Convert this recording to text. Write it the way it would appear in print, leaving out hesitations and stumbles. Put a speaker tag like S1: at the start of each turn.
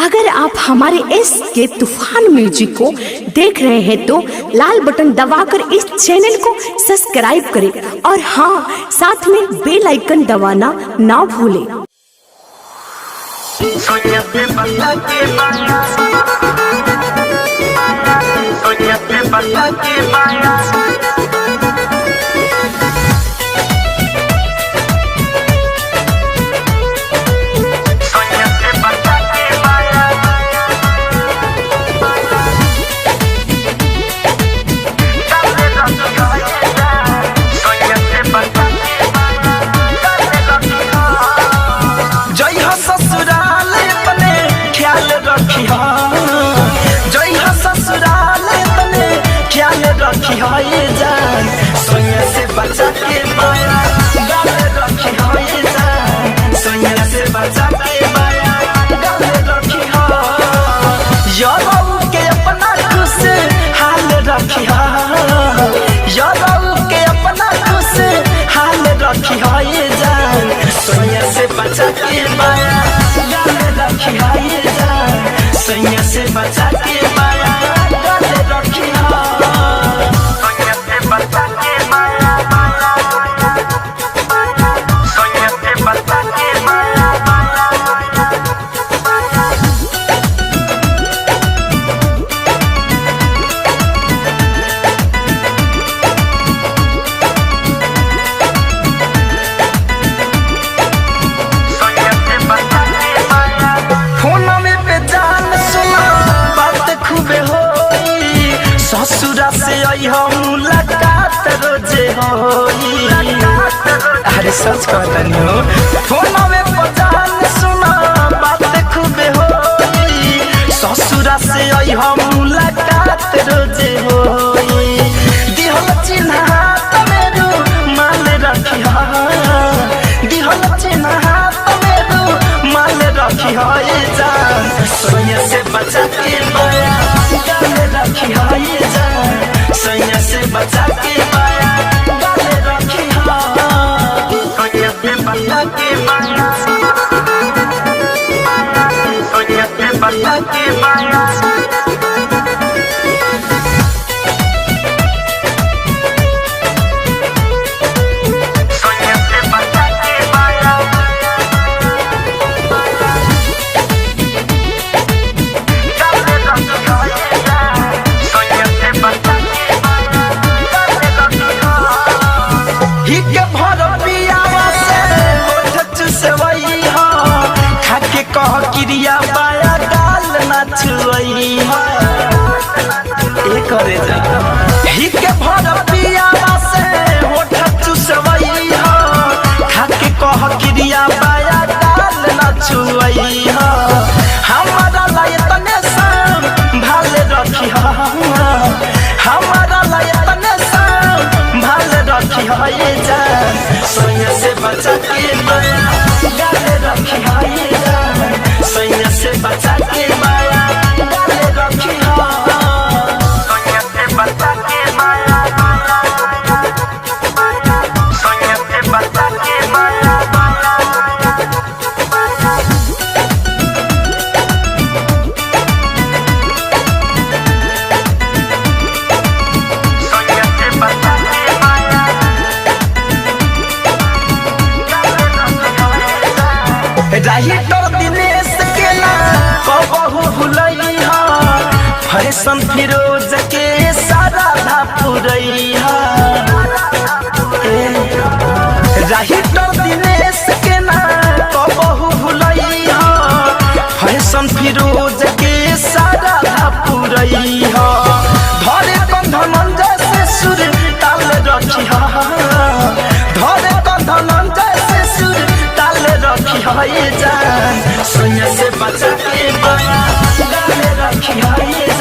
S1: अगर आप हमारे एस के तूफान म्यूजिक को देख रहे हैं तो लाल बटन दबाकर इस चैनल को सब्सक्राइब करें और हाँ, साथ में बेल आइकन दबाना ना भूलें।
S2: सोनिया से बचा के माया गाले रखी हो ये जान, सोनिया से बचा के माया गाले रखी हो, यारों के अपना खुश हाल रखी हो, यारों के अपना खुश हाल रखी हो ये जान, सोनिया से बचा के माया गाले रखी हो ये जान, सोनिया से बचा के माया गाले रखी हो। ससुरा से आई हम मुलाकात रोजे होई, अरे सच कहतनी हो, फोन में पजान सुना बात खूबे होई, ससुरा से आई हम मुलाकात रोजे होई, दिहल चिन्ह हाथ में रू माल रखी हा, दिहल चिन्ह हाथ में रू माल रखी हा ये जान, सोनिया से बचा के माया गाले रखी हा ये जान, सोनिया से बचा के माया गाले रखी हा, सोनिया से बचा के माया, सोनिया से बचा के माया। कह क्रिया बाया डाल ना छुई ए करे जा ही के भर पियावा से होठ चुसवई हो, खाके कह क्रिया बाया डाल ना छुई हो, हमारा लाय तने शाम भाले रखी हो, हमारा लाय तने शाम भाले रखी हो ये जान, सोनिया से बचा के माया गाले रखी हो ये जान, सोनिया से बचा के माया गाले रखी हो, सोनिया से बचा के माया, सोनिया से बचा के माया। राही तो दिनेश के ना कबहू भुलई हा, फैशन फिरोज के सारा धापुरई हा, राही तो दिनेश के ना कबहू भुलई हा, फैशन फिरोज के सारा धापुरई हा, धरे कंधन जैसे सुर ताल रखी हा, धरे कंधन जैसे सुर ताल रखी है जान, सोनिया से बचा के माया गाले रखी है।